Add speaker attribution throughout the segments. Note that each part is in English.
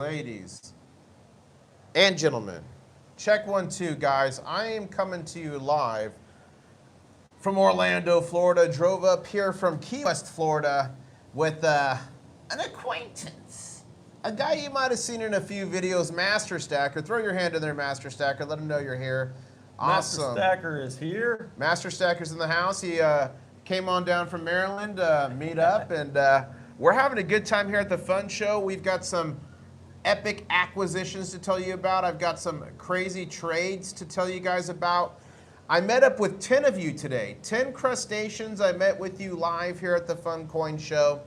Speaker 1: Ladies and gentlemen, check 1, 2, guys. I am coming to you live from Orlando, Florida. Drove up here from Key West, Florida with an acquaintance. A guy you might have seen in a few videos, Master Stacker. Throw your hand in there, Master Stacker. Let him know you're here. Awesome.
Speaker 2: Master Stacker is here.
Speaker 1: Master Stacker's in the house. He came on down from Maryland to meet up, and we're having a good time here at the Fun Show. We've got some epic acquisitions to tell you about. I've got some crazy trades to tell you guys about. I met up with 10 of you today. 10 crustaceans. I met with you live here at the Fun Coin Show.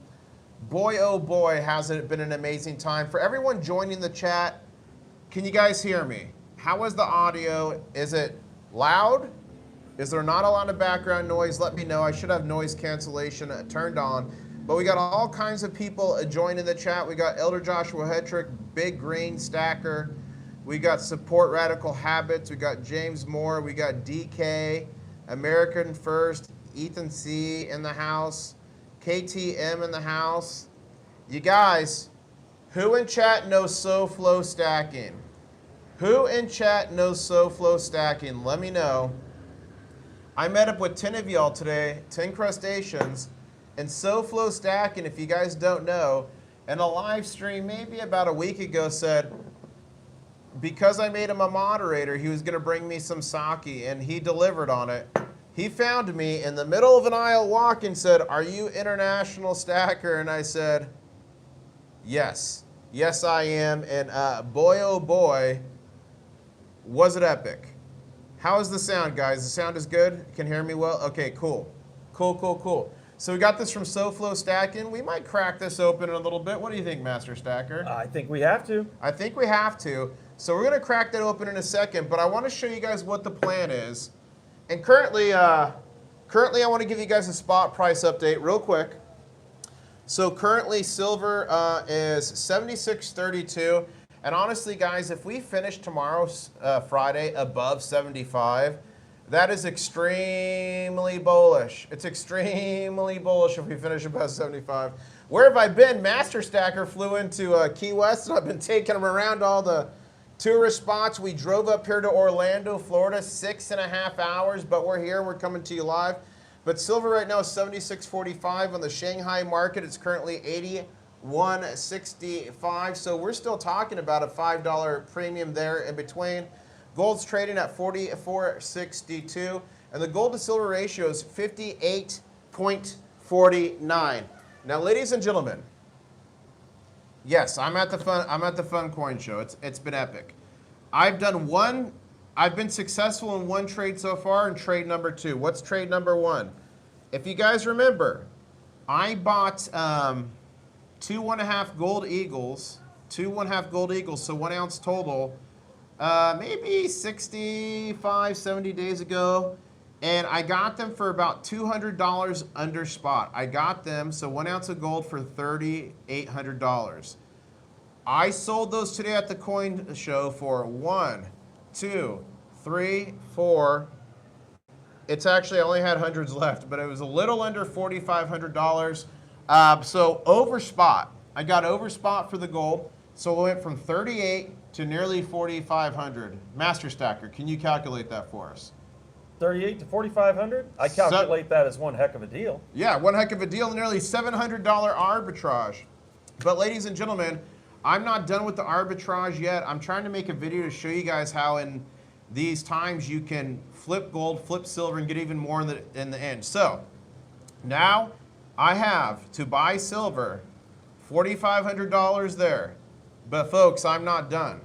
Speaker 1: Boy, oh boy, has it been an amazing time. For everyone joining the chat, can you guys hear me? How is the audio? Is it loud? Is there not a lot of background noise? Let me know. I should have noise cancellation turned on. But we got all kinds of people joining the chat. We got Elder Joshua Hetrick, Big Green Stacker. We got Support Radical Habits. We got James Moore. We got DK, American First, Ethan C in the house, KTM in the house. You guys, who in chat knows SoFlo stacking? Who in chat knows SoFlo stacking? Let me know. I met up with 10 of y'all today, 10 crustaceans. And SoFlo stacking, if you guys don't know, in a live stream maybe about a week ago said, because I made him a moderator, he was going to bring me some sake, and he delivered on it. He found me in the middle of an aisle walk and said, "Are you international stacker?" And I said, yes. Yes, I am. And boy, oh boy, was it epic. How is the sound, guys? The sound is good? Can hear me well? Okay, cool. Cool, cool, cool. So we got this from SoFlo Stacking. We might crack this open in a little bit. What do you think, Master Stacker?
Speaker 2: I think we have to.
Speaker 1: I think we have to. So we're going to crack that open in a second, but I want to show you guys what the plan is. And currently I want to give you guys a spot price update real quick. So currently silver is 76.32. And honestly, guys, if we finish tomorrow, Friday, above 75, that is extremely bullish. It's extremely bullish if we finish above 75. Where have I been? Master Stacker flew into Key West, and I've been taking him around all the tourist spots. We drove up here to Orlando, Florida, 6.5 hours, but we're here. We're coming to you live. But silver right now is 76.45 on the Shanghai market. It's currently 81.65. So we're still talking about a $5 premium there in between. Gold's trading at 44.62, and the gold to silver ratio is 58.49. Now, ladies and gentlemen, yes, I'm at the Fun Coin Show. It's been epic. I've been successful in one trade so far, in trade number 2. What's trade number 1? If you guys remember, I bought 2.5 gold eagles, so 1 ounce total. Maybe 65, 70 days ago, and I got them for about $200 under spot. I got them, so 1 ounce of gold for $3,800. I sold those today at the coin show for 1, 2, 3, 4. It's actually, I only had hundreds left, but it was a little under $4,500. So over spot. I got over spot for the gold, so it went from 38 to nearly 4,500. Master Stacker, can you calculate that for us?
Speaker 2: 38 to 4,500? I calculate that as one heck of a deal.
Speaker 1: Yeah, one heck of a deal, nearly $700 arbitrage. But ladies and gentlemen, I'm not done with the arbitrage yet. I'm trying to make a video to show you guys how in these times you can flip gold, flip silver, and get even more in the end. So now I have to buy silver, $4,500 there. But folks, I'm not done.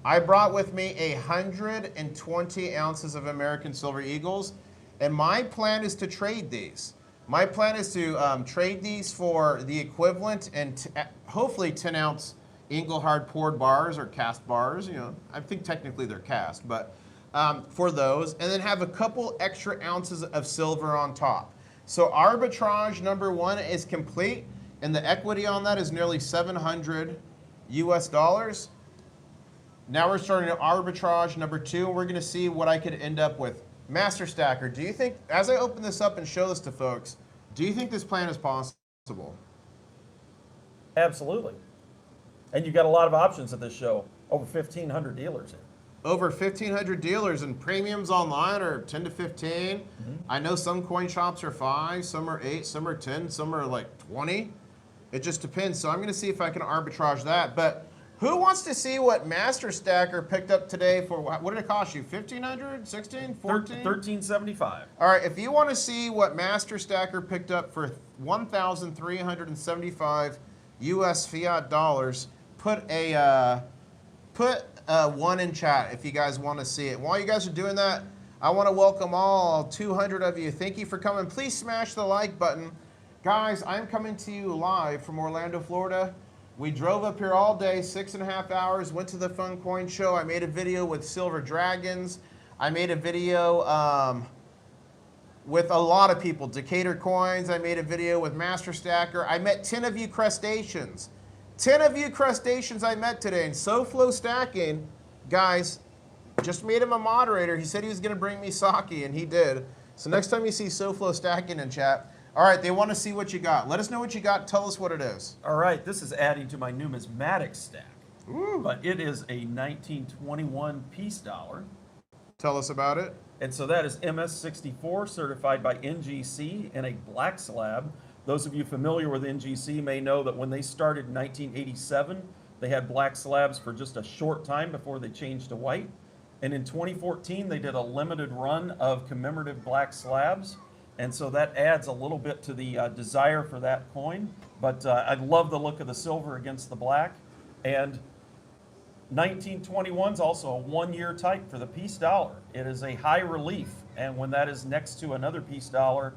Speaker 1: I brought with me 120 ounces of American Silver Eagles, and my plan is to trade these. My plan is to trade these for the equivalent and hopefully 10-ounce Engelhard poured bars or cast bars. You know, I think technically they're cast, but for those, and then have a couple extra ounces of silver on top. So arbitrage number 1 is complete, and the equity on that is nearly $700 US dollars. Now we're starting arbitrage number 2, and we're going to see what I could end up with. Master Stacker, do you think, as I open this up and show this to folks, do you think this plan is possible?
Speaker 2: Absolutely. And you got a lot of options at this show. Over 1,500 dealers here.
Speaker 1: Over 1,500 dealers, and premiums online are 10 to 15. I know some coin shops are 5, some are 8, some are 10, some are like 20. It just depends. So I'm going to see if I can arbitrage that. But who wants to see what MasterStacker picked up today for, what did it cost you? 1,500, 16, 14?
Speaker 2: $13.75.
Speaker 1: All right, if you want to see what MasterStacker picked up for 1,375 US fiat dollars, put a 1 in chat if you guys want to see it. While you guys are doing that, I want to welcome all 200 of you. Thank you for coming. Please smash the like button. Guys, I'm coming to you live from Orlando, Florida. We drove up here all day, 6.5 hours, went to the Fun Coin Show. I made a video with Silver Dragons. I made a video with a lot of people, Decatur Coins. I made a video with MasterStacker. I met 10 of you crustaceans. 10 of you crustaceans I met today. And SoFlo Stacking, guys, just made him a moderator. He said he was going to bring me sake, and he did. So next time you see SoFlo Stacking in chat, all right, they want to see what you got. Let us know what you got. Tell us what it is.
Speaker 2: All right, this is adding to my numismatic stack.
Speaker 1: Ooh.
Speaker 2: But it is a 1921 peace dollar.
Speaker 1: Tell us about it.
Speaker 2: And so that is MS64 certified by NGC in a black slab. Those of you familiar with NGC may know that when they started in 1987, they had black slabs for just a short time before they changed to white. And in 2014, they did a limited run of commemorative black slabs. And so that adds a little bit to the desire for that coin. But I love the look of the silver against the black. And 1921 is also a 1-year type for the peace dollar. It is a high relief. And when that is next to another peace dollar,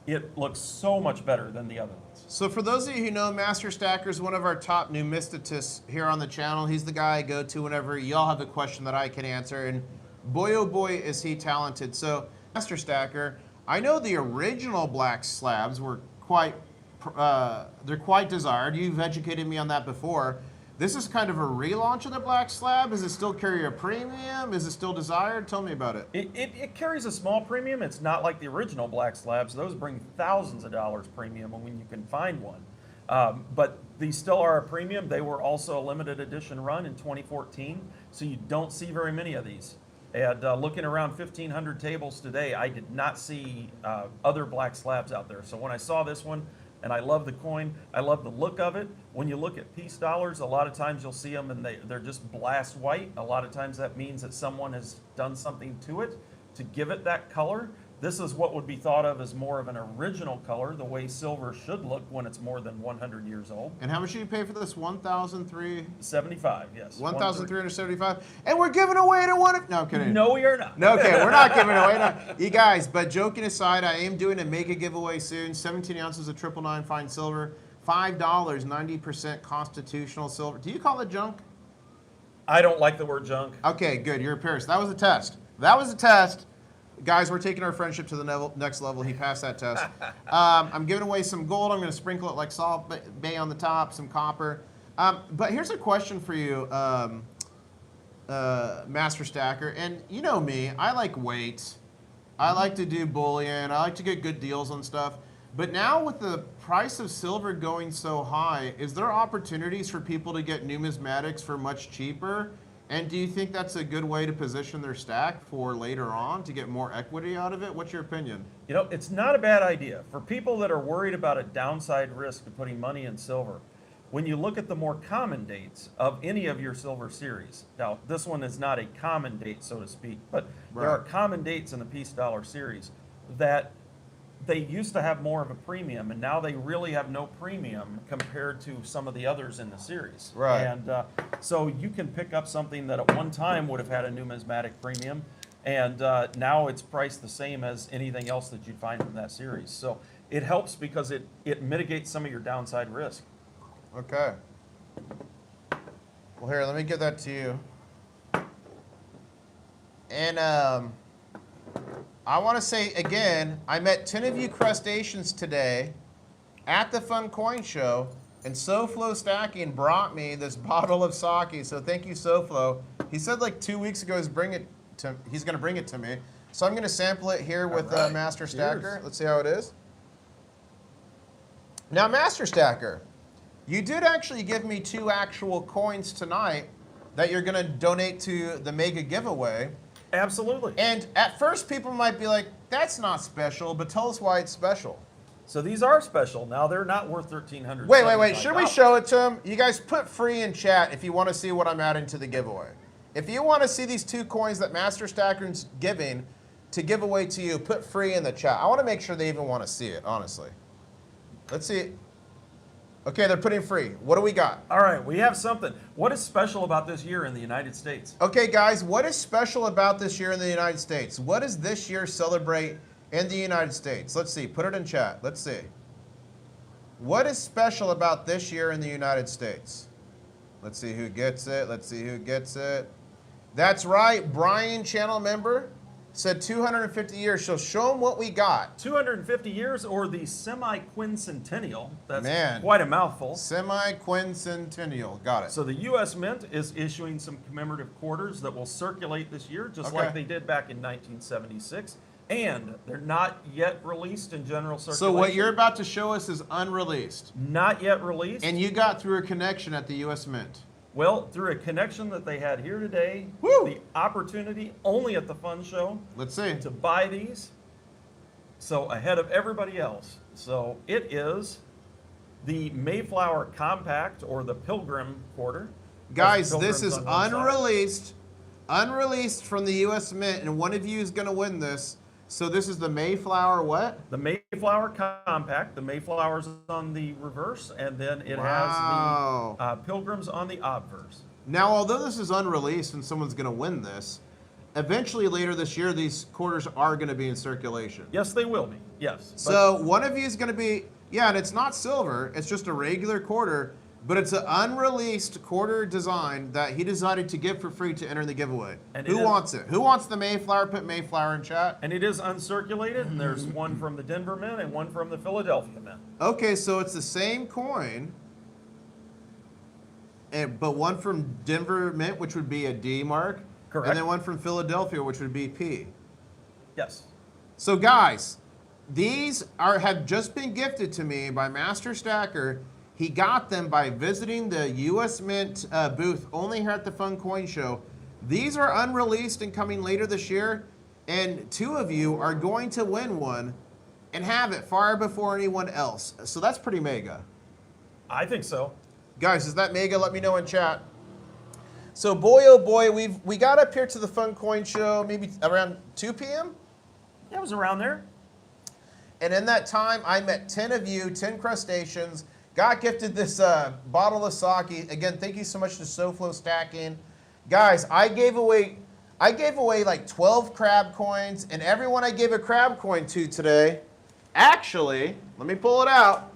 Speaker 2: it looks so much better than the other ones.
Speaker 1: So for those of you who know, MasterStacker is one of our top numisticists here on the channel. He's the guy I go to whenever y'all have a question that I can answer. And boy, oh boy, is he talented. So MasterStacker, I know the original black slabs were they're quite desired. You've educated me on that before. This is kind of a relaunch of the black slab. Does it still carry a premium? Is it still desired? Tell me about it.
Speaker 2: It carries a small premium. It's not like the original black slabs. Those bring thousands of dollars premium when you can find one. But these still are a premium. They were also a limited edition run in 2014, so you don't see very many of these. And looking around 1,500 tables today, I did not see other black slabs out there. So when I saw this one, and I love the coin, I love the look of it. When you look at peace dollars, a lot of times you'll see them and they're just blast white. A lot of times that means that someone has done something to it to give it that color. This is what would be thought of as more of an original color, the way silver should look when it's more than 100 years old.
Speaker 1: And how much did you pay for this?
Speaker 2: 75, yes.
Speaker 1: 1,375. And we're giving away to one. No, I'm kidding.
Speaker 2: No, we are not.
Speaker 1: No, okay, we're not giving away. No. You guys, but joking aside, I am doing a mega giveaway soon. 17 ounces of 999 fine silver, $5, 90% constitutional silver. Do you call it junk?
Speaker 2: I don't like the word junk.
Speaker 1: Okay, good. You're a purist. That was a test. That was a test. Guys, we're taking our friendship to the next level. He passed that test. I'm giving away some gold. I'm going to sprinkle it like Salt Bay on the top, some copper. But here's a question for you, MasterStacker. And you know me, I like weight. I like to do bullion. I like to get good deals on stuff. But now with the price of silver going so high, is there opportunities for people to get numismatics for much cheaper? And do you think that's a good way to position their stack for later on to get more equity out of it? What's your opinion?
Speaker 2: You know, it's not a bad idea. For people that are worried about a downside risk of putting money in silver, when you look at the more common dates of any of your silver series, now this one is not a common date, so to speak, but there are common dates in the peace dollar series that they used to have more of a premium, and now they really have no premium compared to some of the others in the series.
Speaker 1: Right.
Speaker 2: And so you can pick up something that at one time would have had a numismatic premium, and now it's priced the same as anything else that you'd find from that series. So it helps because it mitigates some of your downside risk.
Speaker 1: Okay. Well, here, let me give that to you. And I want to say again, I met 10 of you crustaceans today at the Fun Coin Show, and SoFlo Stacking brought me this bottle of sake. So thank you, SoFlo. He said like 2 weeks ago he's going to bring it to me. So I'm going to sample it here with MasterStacker. Let's see how it is. Now, MasterStacker, You did actually give me 2 actual coins tonight that you're going to donate to the mega giveaway.
Speaker 2: Absolutely.
Speaker 1: And at first, people might be like, that's not special, but tell us why it's special.
Speaker 2: So these are special. Now, they're not worth $1,300.
Speaker 1: Wait. Should we show it to them? You guys put free in chat if you want to see what I'm adding to the giveaway. If you want to see these 2 coins that MasterStacker's giving to give away to you, put free in the chat. I want to make sure they even want to see it, honestly. Let's see it. Okay, they're putting free. What do we got?
Speaker 2: All right, we have something. What is special about this year in the United States?
Speaker 1: Okay, guys, what is special about this year in the United States? What does this year celebrate in the United States? Let's see. Put it in chat. Let's see. What is special about this year in the United States? Let's see who gets it. Let's see who gets it. That's right. Brian, channel member, said 250 years. So show them what we got.
Speaker 2: 250 years or the semi-quincentennial. That's
Speaker 1: Man.
Speaker 2: quite a mouthful.
Speaker 1: Semi-quincentennial. Got it.
Speaker 2: So the U.S. Mint is issuing some commemorative quarters that will circulate this year, just like they did back in 1976. And they're not yet released in general circulation.
Speaker 1: So what you're about to show us is unreleased.
Speaker 2: Not yet released.
Speaker 1: And you got through a connection at the U.S. Mint.
Speaker 2: Well, through a connection that they had here today,
Speaker 1: Woo!
Speaker 2: the opportunity only at the fun show
Speaker 1: Let's see.
Speaker 2: to buy these. So ahead of everybody else. So it is the Mayflower Compact or the Pilgrim Quarter.
Speaker 1: Guys,
Speaker 2: Has
Speaker 1: this
Speaker 2: pilgrims
Speaker 1: is
Speaker 2: on one side.
Speaker 1: unreleased from the U.S. Mint, and one of you is going to win this. So this is the Mayflower what?
Speaker 2: The Mayflower Compact. The Mayflower's on the reverse, and then it
Speaker 1: Wow.
Speaker 2: has the Pilgrims on the obverse.
Speaker 1: Now, although this is unreleased and someone's going to win this, eventually later this year, these quarters are going to be in circulation.
Speaker 2: Yes, they will be. Yes.
Speaker 1: So one of you is going to be, yeah, and it's not silver. It's just a regular quarter, but it's an unreleased quarter design that he decided to give for free to enter the giveaway.
Speaker 2: And
Speaker 1: Who wants it? Who wants the Mayflower? Put Mayflower in chat.
Speaker 2: And it is uncirculated, and there's one from the Denver Mint and one from the Philadelphia Mint.
Speaker 1: Okay, so it's the same coin, but one from Denver Mint, which would be a D mark.
Speaker 2: Correct.
Speaker 1: And then one from Philadelphia, which would be P.
Speaker 2: Yes.
Speaker 1: So guys, these have just been gifted to me by MasterStacker. He got them by visiting the U.S. Mint booth only here at the Fun Coin Show. These are unreleased and coming later this year, and 2 of you are going to win one and have it far before anyone else. So that's pretty mega.
Speaker 2: I think so.
Speaker 1: Guys, is that mega? Let me know in chat. So boy, oh boy, we got up here to the Fun Coin Show maybe around 2 p.m.?
Speaker 2: Yeah, it was around there.
Speaker 1: And in that time, I met 10 of you, 10 crustaceans, got gifted this bottle of sake. Again, thank you so much to SoFlo Stacking. Guys, I gave away like 12 crab coins, and everyone I gave a crab coin to today, actually, let me pull it out,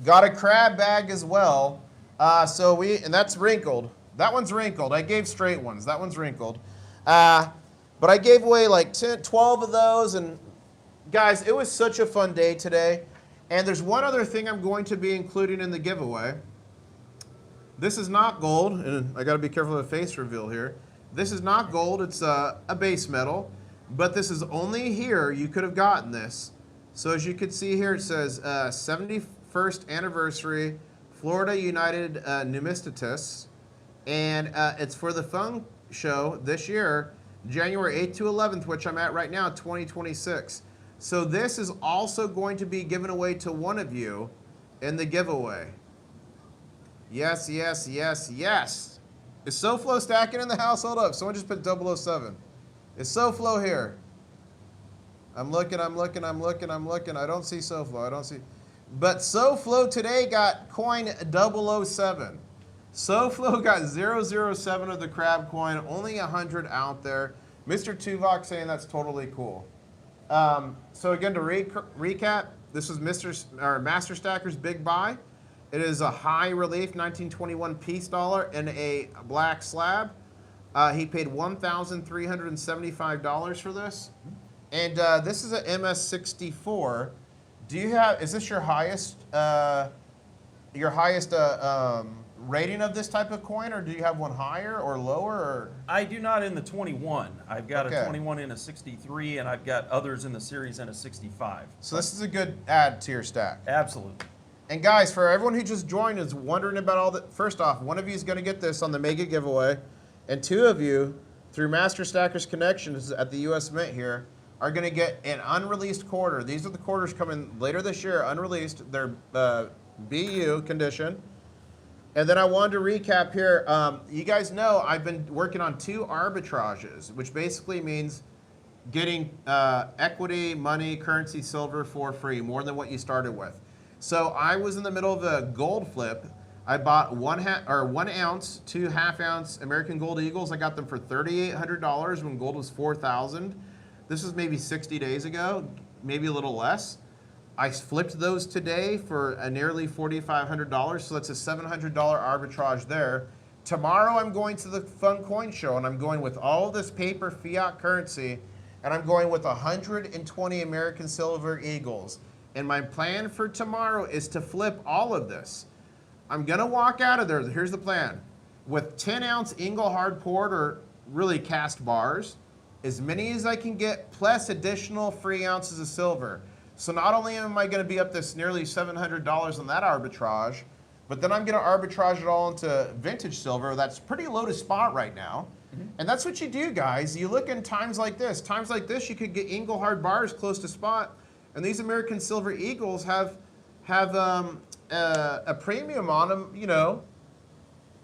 Speaker 1: got a crab bag as well. And that's wrinkled. That one's wrinkled. I gave straight ones. That one's wrinkled. But I gave away like 10, 12 of those, and guys, it was such a fun day today. And there's one other thing I'm going to be including in the giveaway. This is not gold, and I got to be careful of the face reveal here. This is not gold, it's a base metal, but this is only here you could have gotten this. So as you can see here, it says 71st anniversary, Florida United Numismatists, and it's for the Fun Show this year, January 8th to 11th, which I'm at right now, 2026. So this is also going to be given away to one of you in the giveaway. Yes, yes, yes, yes. Is SoFlo Stacking in the house? Hold up. Someone just put 007. Is SoFlo here? I'm looking. I don't see SoFlo. I don't see. But SoFlo today got coin 007. SoFlo got 007 of the crab coin. Only 100 out there. Mr. Tuvok saying that's totally cool. So again, to recap, this was MasterStacker's big buy. It is a high relief 1921 peace dollar in a black slab. He paid $1,375 for this. And this is an MS64. Is this your highest rating of this type of coin, or do you have one higher or lower? Or?
Speaker 2: I do not in the 21. I've got
Speaker 1: Okay.
Speaker 2: a 21 in a 63, and I've got others in the series in a 65.
Speaker 1: So this is a good add to your stack.
Speaker 2: Absolutely.
Speaker 1: And guys, for everyone who just joined is wondering about all that, first off, one of you is going to get this on the mega giveaway, and two of you, through Master Stackers Connections at the US Mint here, are going to get an unreleased quarter. These are the quarters coming later this year, unreleased. They're BU condition. And then I wanted to recap here. You guys know I've been working on 2 arbitrages, which basically means getting equity, money, currency, silver for free, more than what you started with. So I was in the middle of a gold flip. I bought 1 ounce, 2 half-ounce American Gold Eagles. I got them for $3,800 when gold was $4,000. This was maybe 60 days ago, maybe a little less. I flipped those today for a nearly $4,500, so that's a $700 arbitrage there. Tomorrow I'm going to the Fun Coin Show, and I'm going with all this paper fiat currency, and I'm going with 120 American Silver Eagles. And my plan for tomorrow is to flip all of this. I'm gonna walk out of there, here's the plan, with 10-ounce Engelhard poured, or really cast bars, as many as I can get, plus additional free ounces of silver. So not only am I gonna be up this nearly $700 on that arbitrage, but then I'm gonna arbitrage it all into vintage silver that's pretty low to spot right now. And that's what you do, guys. You look in times like this. Times like this, you could get Engelhard bars close to spot, and these American Silver Eagles have a premium on them, you know,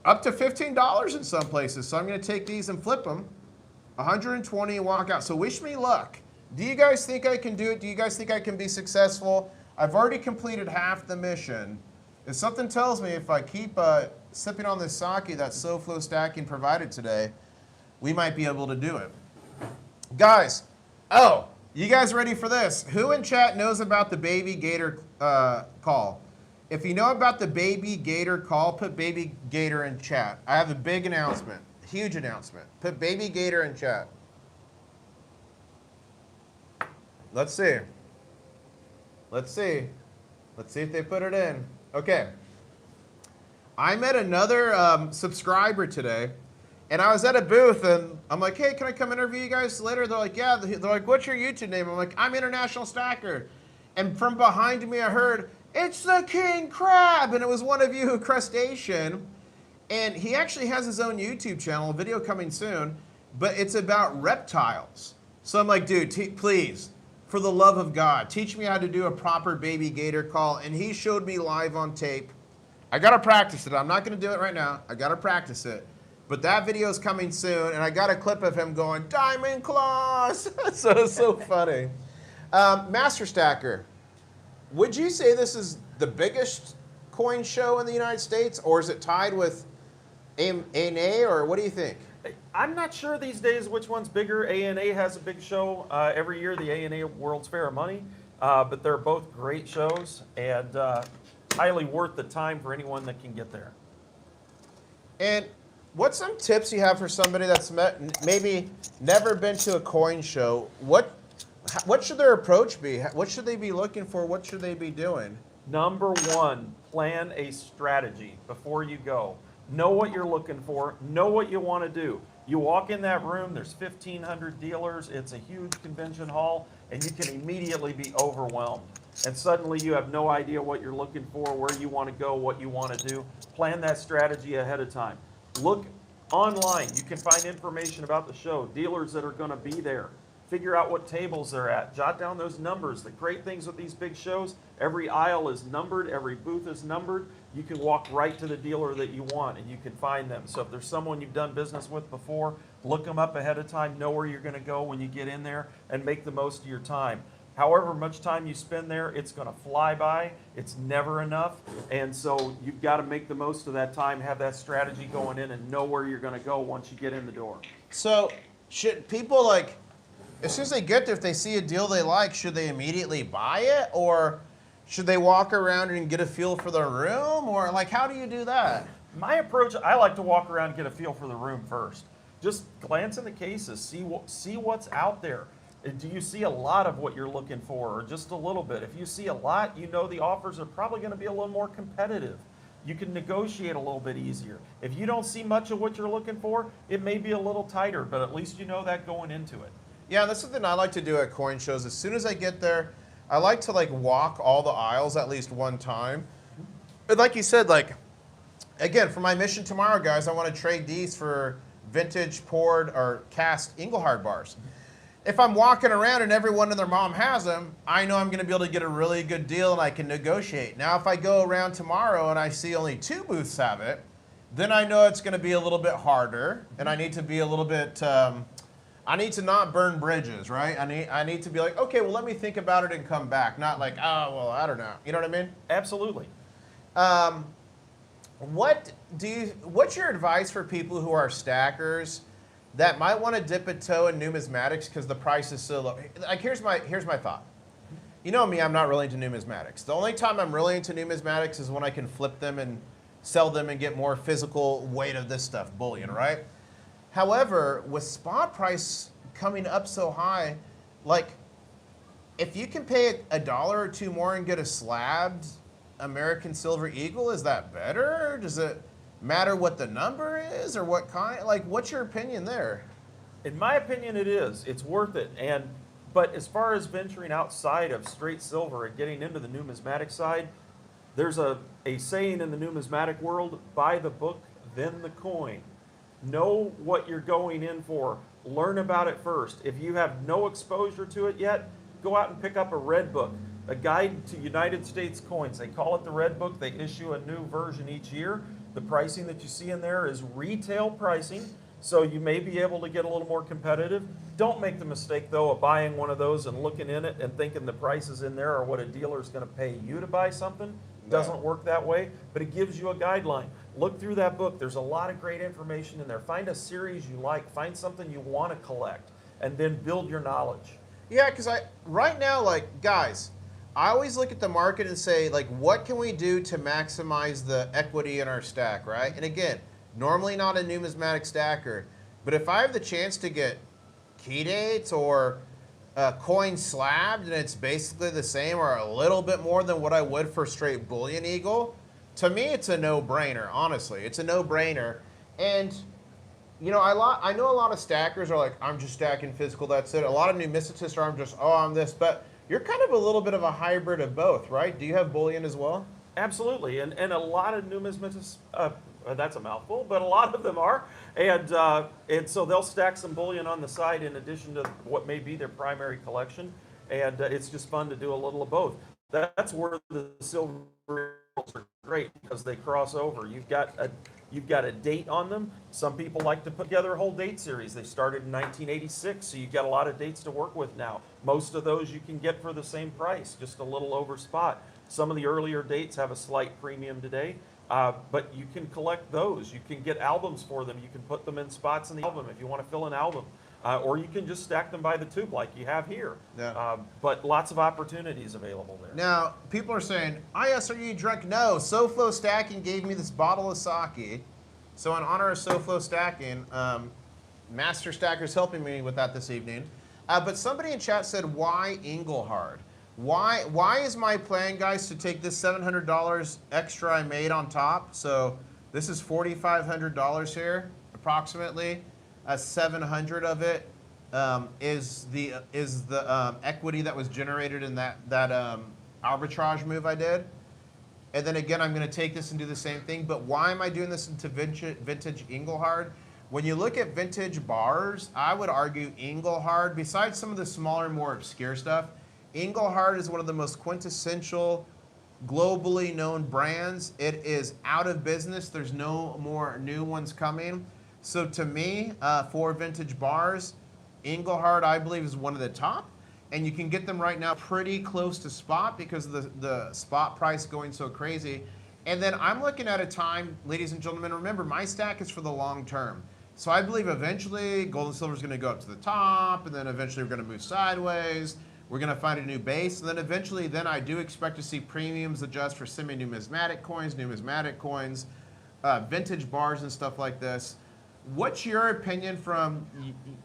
Speaker 1: up to $15 in some places. So I'm going to take these and flip them, 120 and walk out. So wish me luck. Do you guys think I can do it? Do you guys think I can be successful? I've already completed half the mission. If something tells me if I keep sipping on this sake that SoFlo stacking provided today, we might be able to do it. Guys, oh, you guys ready for this? Who in chat knows about the baby gator call? If you know about the baby gator call, put baby gator in chat. I have a big announcement, huge announcement. Put baby gator in chat. Let's see. Let's see. Let's see if they put it in. Okay. I met another subscriber today, and I was at a booth, and I'm like, hey, can I come interview you guys later? They're like, yeah. They're like, what's your YouTube name? I'm like, I'm International Stacker. And from behind me, I heard, it's the King Crab, and it was one of you, Crustacean. And he actually has his own YouTube channel, a video coming soon, but it's about reptiles. So I'm like, dude, please, for the love of God, teach me how to do a proper baby gator call. And he showed me live on tape. I gotta practice it. I'm not gonna do it right now. I gotta practice it. But that video is coming soon, and I got a clip of him going, Diamond Claws. So it's so funny. Master Stacker, would you say this is the biggest coin show in the United States, or is it tied with ANA, or what do you think?
Speaker 2: I'm not sure these days which one's bigger. ANA has a big show every year, the ANA World's Fair of Money, but they're both great shows and highly worth the time for anyone that can get there.
Speaker 1: And what's some tips you have for somebody that's maybe never been to a coin show? What should their approach be? What should they be looking for? What should they be doing?
Speaker 2: Number one, plan a strategy before you go. Know what you're looking for. Know what you want to do. You walk in that room, there's 1,500 dealers. It's a huge convention hall, and you can immediately be overwhelmed. And suddenly you have no idea what you're looking for, where you want to go, what you want to do. Plan that strategy ahead of time. Look online. You can find information about the show, dealers that are going to be there. Figure out what tables they're at. Jot down those numbers. The great things with these big shows, every aisle is numbered, every booth is numbered. You can walk right to the dealer that you want and you can find them. So if there's someone you've done business with before, look them up ahead of time, know where you're going to go when you get in there, and make the most of your time. However much time you spend there, it's going to fly by. It's never enough. And so you've got to make the most of that time, have that strategy going in, and know where you're going to go once you get in the door.
Speaker 1: So should people, like, as soon as they get there, if they see a deal they like, should they immediately buy it? Or should they walk around and get a feel for the room? Or, like, how do you do that?
Speaker 2: My approach, I like to walk around and get a feel for the room first. Just glance in the cases, see what's out there. Do you see a lot of what you're looking for, or just a little bit? If you see a lot, you know the offers are probably going to be a little more competitive. You can negotiate a little bit easier. If you don't see much of what you're looking for, it may be a little tighter, but at least you know that going into it.
Speaker 1: Yeah, that's something I like to do at coin shows. As soon as I get there, I like to, like, walk all the aisles at least one time. But like you said, like, again, for my mission tomorrow, guys, I want to trade these for vintage poured or cast Engelhard bars. If I'm walking around and everyone and their mom has them, I know I'm going to be able to get a really good deal and I can negotiate. Now, if I go around tomorrow and I see only 2 booths have it, then I know it's going to be a little bit harder, and I need to be a little bit. I need to not burn bridges, right? I need to be like, okay, well, let me think about it and come back. Not like, oh, well, I don't know. You know what I mean?
Speaker 2: Absolutely.
Speaker 1: What's your advice for people who are stackers that might want to dip a toe in numismatics because the price is so low? Like, here's my thought. You know me, I'm not really into numismatics. The only time I'm really into numismatics is when I can flip them and sell them and get more physical weight of this stuff, bullion, right? However, with spot price coming up so high, like, if you can pay $1 or $2 more and get a slabbed American Silver Eagle, is that better? Does it matter what the number is or what kind? Like, what's your opinion there?
Speaker 2: In my opinion, it is. It's worth it. But as far as venturing outside of straight silver and getting into the numismatic side, there's a saying in the numismatic world: buy the book, then the coin. Know what you're going in for. Learn about it first. If you have no exposure to it yet, go out and pick up a red book, a guide to United States coins. They call it the red book. They issue a new version each year. The pricing that you see in there is retail pricing, so you may be able to get a little more competitive. Don't make the mistake, though, of buying one of those and looking in it and thinking the prices in there are what a dealer is going to pay you to buy something. Doesn't work that way, but it gives you a guideline. Look through that book. There's a lot of great information in there. Find a series you like. Find something you want to collect, and then build your knowledge.
Speaker 1: Yeah, because right now, like, guys, I always look at the market and say, like, what can we do to maximize the equity in our stack, right? And again, normally not a numismatic stacker, but if I have the chance to get key dates or coin slabbed and it's basically the same or a little bit more than what I would for straight bullion eagle, to me it's a no-brainer. Honestly, it's a no-brainer. And you know, I know a lot of stackers are like, I'm just stacking physical, that's it. A lot of numisticists are, I'm just, oh, I'm this. But you're kind of a little bit of a hybrid of both, right? Do you have bullion as well?
Speaker 2: Absolutely, and a lot of numismatists, that's a mouthful, but a lot of them are, and so they'll stack some bullion on the side in addition to what may be their primary collection, and it's just fun to do a little of both. That's where the silver are great, because they cross over. You've got a date on them. Some people like to put together a whole date series. They started in 1986, so you've got a lot of dates to work with now. Most of those you can get for the same price, just a little over spot. Some of the earlier dates have a slight premium today, but you can collect those. You can get albums for them. You can put them in spots in the album if you want to fill an album. Or you can just stack them by the tube like you have here.
Speaker 1: Yeah.
Speaker 2: But lots of opportunities available there.
Speaker 1: Now, people are saying, IS, are you drunk? No, SoFlo Stacking gave me this bottle of sake. So in honor of SoFlo Stacking, Master Stacker's helping me with that this evening. But somebody in chat said, why Engelhard? Why is my plan, guys, to take this $700 extra I made on top? So this is $4,500 here, approximately. 700 of it is the equity that was generated in that arbitrage move I did. And then again, I'm going to take this and do the same thing. But why am I doing this into vintage Engelhard? When you look at vintage bars, I would argue Engelhard, besides some of the smaller, more obscure stuff, Engelhard is one of the most quintessential, globally known brands. It is out of business. There's no more new ones coming. So to me, for vintage bars, Engelhard, I believe, is one of the top. And you can get them right now pretty close to spot because of the spot price going so crazy. And then I'm looking at a time, ladies and gentlemen, remember, my stack is for the long term. So I believe eventually gold and silver is going to go up to the top, and then eventually we're going to move sideways. We're going to find a new base, and then eventually I do expect to see premiums adjust for semi-numismatic coins, numismatic coins, vintage bars and stuff like this. What's your opinion from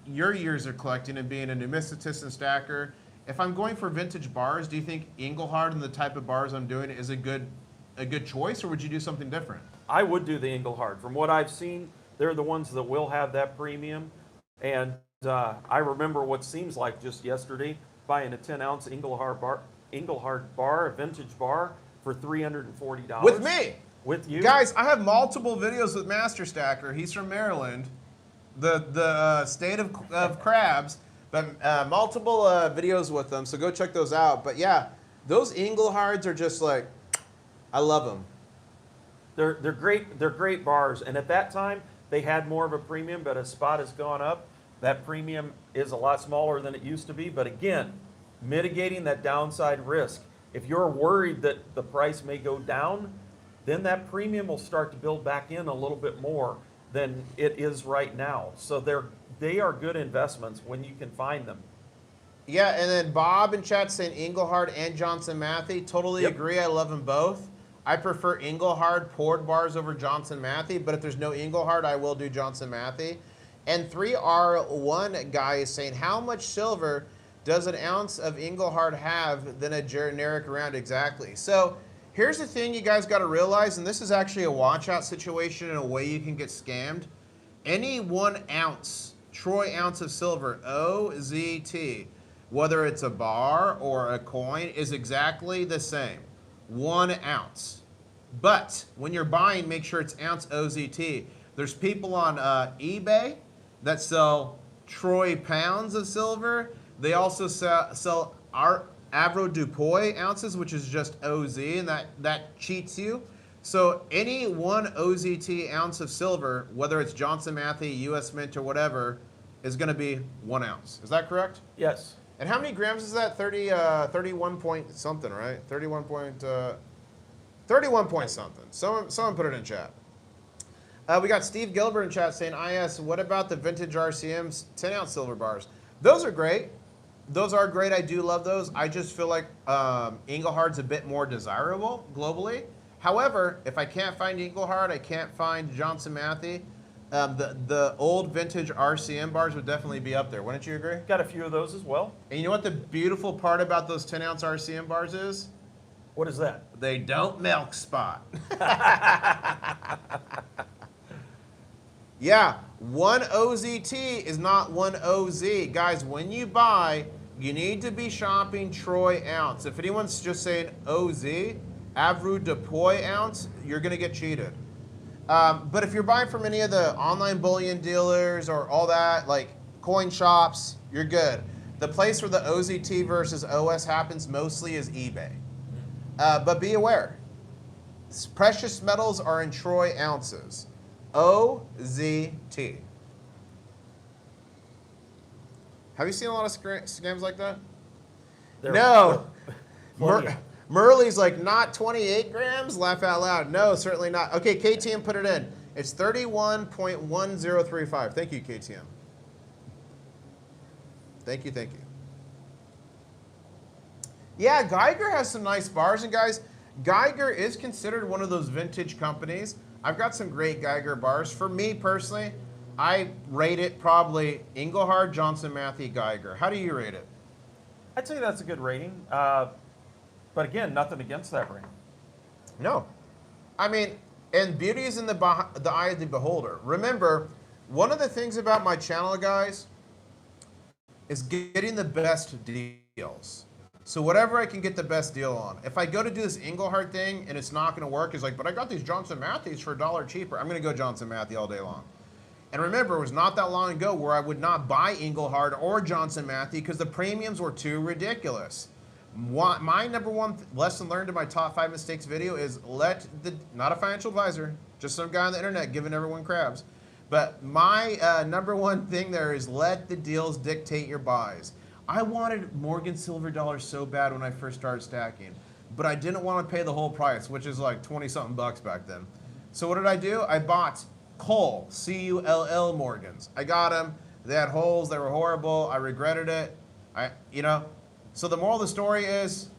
Speaker 1: your years of collecting and being a numismatist and stacker? If I'm going for vintage bars, do you think Engelhard and the type of bars I'm doing is a good choice, or would you do something different?
Speaker 2: I would do the Engelhard. From what I've seen, they're the ones that will have that premium. And I remember what seems like just yesterday buying a 10-ounce Engelhard bar, a vintage bar, for $340.
Speaker 1: With me.
Speaker 2: With you.
Speaker 1: Guys, I have multiple videos with Master Stacker. He's from Maryland, the state of crabs, but multiple videos with them, so go check those out. But yeah, those Inglehards are just like, I love them.
Speaker 2: They're great. They're great bars, and at that time they had more of a premium, but as spot has gone up, that premium is a lot smaller than it used to be. But again, mitigating that downside risk. If you're worried that the price may go down, then that premium will start to build back in a little bit more than it is right now. So they are good investments when you can find them.
Speaker 1: Yeah, and then Bob in chat saying Engelhard and Johnson Matthey. Totally agree. I love them both. I prefer Engelhard poured bars over Johnson Matthey, but if there's no Engelhard, I will do Johnson Matthey. And 3R1 guy is saying, how much silver does an ounce of Engelhard have than a generic round? Exactly. So here's the thing you guys got to realize, and this is actually a watch out situation in a way you can get scammed. Any 1 ounce, troy ounce of silver, OZT, whether it's a bar or a coin, is exactly the same. 1 ounce. But when you're buying, make sure it's ounce OZT. There's people on eBay that sell troy pounds of silver. They also sell our avoirdupois ounces, which is just OZ, and that cheats you. So any 1 OZT ounce of silver, whether it's Johnson Matthey, US Mint, or whatever, is going to be 1 ounce. Is that correct?
Speaker 2: Yes.
Speaker 1: And how many grams is that? 31 point something, right? 31 point something. Someone put it in chat. We got Steve Gilbert in chat saying, IS, what about the vintage RCM's 10-ounce silver bars? Those are great. Those are great. I do love those. I just feel like Engelhard's a bit more desirable globally. However, if I can't find Engelhard, I can't find Johnson Matthey, the old vintage RCM bars would definitely be up there. Wouldn't you agree?
Speaker 2: Got a few of those as well.
Speaker 1: And you know what the beautiful part about those 10-ounce RCM bars is?
Speaker 2: What is that?
Speaker 1: They don't milk spot. Yeah, 1 OZT is not 1 OZ. Guys, when you buy, you need to be shopping troy ounce. If anyone's just saying OZ, avoirdupois ounce, you're going to get cheated. But if you're buying from any of the online bullion dealers or all that, like coin shops, you're good. The place where the OZT versus OS happens mostly is eBay. But be aware, precious metals are in troy ounces. OZT. Have you seen a lot of scams like that? No. Murley's like, not 28 grams? Laugh out loud. No, certainly not. Okay, KTM put it in. It's 31.1035. Thank you, KTM. Thank you, thank you. Yeah, Geiger has some nice bars. And guys, Geiger is considered one of those vintage companies. I've got some great Geiger bars. For me personally, I rate it probably Engelhard, Johnson Matthey, Geiger. How do you rate it?
Speaker 2: I'd say that's a good rating. But again, nothing against that brand.
Speaker 1: No. I mean, and beauty is in the eye of the beholder. Remember, one of the things about my channel, guys, is getting the best deals. So whatever I can get the best deal on. If I go to do this Engelhard thing and it's not going to work, it's like, but I got these Johnson Mattheys for $1 cheaper. I'm going to go Johnson Matthey all day long. And remember, it was not that long ago where I would not buy Engelhard or Johnson Matthey because the premiums were too ridiculous. My number one lesson learned in my top 5 mistakes video is not a financial advisor, just some guy on the internet giving everyone crabs. But my number one thing there is let the deals dictate your buys. I wanted Morgan silver dollars so bad when I first started stacking, but I didn't want to pay the whole price, which is like 20-something bucks back then. So what did I do? I bought Cull, C-U-L-L Morgans. I got them. They had holes. They were horrible. I regretted it. So the moral of the story is,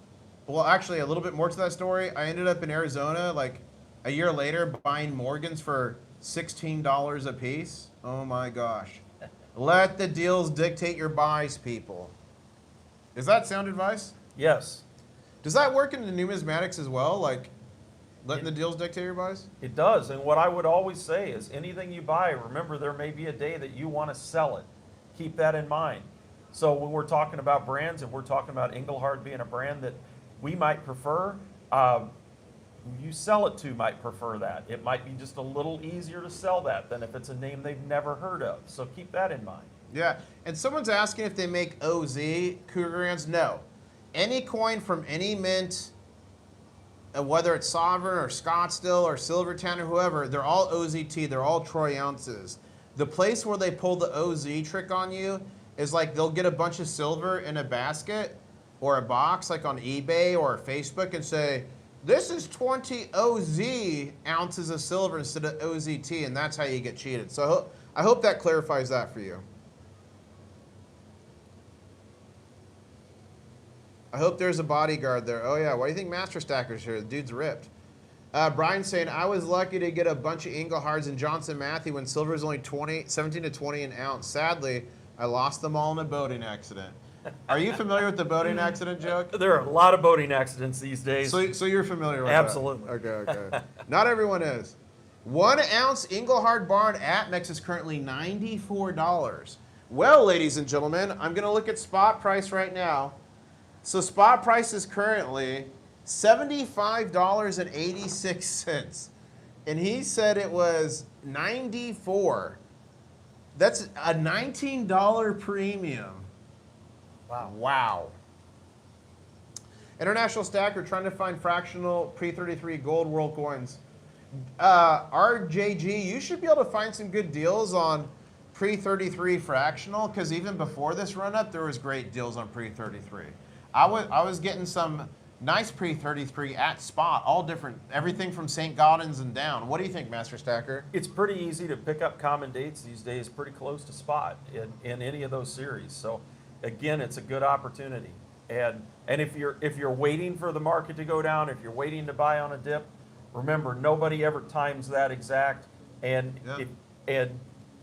Speaker 1: well, actually a little bit more to that story. I ended up in Arizona like a year later buying Morgans for $16 a piece. Oh my gosh. Let the deals dictate your buys, people. Is that sound advice?
Speaker 2: Yes.
Speaker 1: Does that work in the numismatics as well? Like letting the deals dictate your buys?
Speaker 2: It does. And what I would always say is anything you buy, remember there may be a day that you want to sell it. Keep that in mind. So when we're talking about brands and we're talking about Engelhard being a brand that we might prefer, who you sell it to might prefer that. It might be just a little easier to sell that than if it's a name they've never heard of. So keep that in mind.
Speaker 1: Yeah, and someone's asking if they make OZ Krugerrands. No. Any coin from any mint, whether it's Sovereign or Scottsdale or Silvertown or whoever, they're all OZT, they're all troy ounces. The place where they pull the OZ trick on you is like they'll get a bunch of silver in a basket or a box like on eBay or Facebook and say, this is 20 OZ ounces of silver instead of OZT, and that's how you get cheated. So I hope that clarifies that for you. I hope there's a bodyguard there. Oh yeah, why do you think Master Stacker's here? The dude's ripped. Brian's saying, I was lucky to get a bunch of Inglehards and Johnson Matthey when silver was only 17 to 20 an ounce. Sadly, I lost them all in a boating accident. Are you familiar with the boating accident joke?
Speaker 2: There are a lot of boating accidents these days.
Speaker 1: So you're familiar with
Speaker 2: Absolutely.
Speaker 1: that? Absolutely. Okay. Not everyone is. 1 ounce Inglehard Barn Atmex is currently $94. Well, ladies and gentlemen, I'm going to look at spot price right now. So spot price is currently $75.86. And he said it was $94. That's a $19 premium. Wow. International Stacker trying to find fractional pre-33 gold world coins. RJG, you should be able to find some good deals on pre-33 fractional, because even before this run up, there was great deals on pre-33. I was getting some nice pre-33 at spot, all different, everything from St. Gaudens and down. What do you think, Master Stacker?
Speaker 2: It's pretty easy to pick up common dates these days, pretty close to spot in any of those series. So again, it's a good opportunity. And if you're waiting for the market to go down, if you're waiting to buy on a dip, remember, nobody ever times that exact. And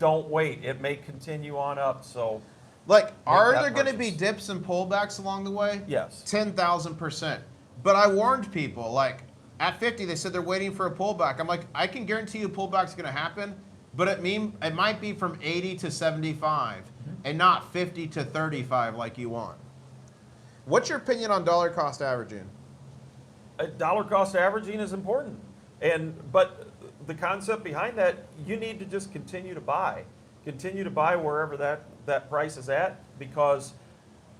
Speaker 2: don't wait. It may continue on up. So,
Speaker 1: like, are there going to be dips and pullbacks along the way?
Speaker 2: Yes.
Speaker 1: 10,000%. But I warned people, like, at 50, they said they're waiting for a pullback. I'm like, I can guarantee you a pullback's going to happen, but it might be from 80 to 75 and not 50 to 35 like you want. What's your opinion on dollar cost averaging?
Speaker 2: Dollar cost averaging is important. But the concept behind that, you need to just continue to buy. Continue to buy wherever that price is at, because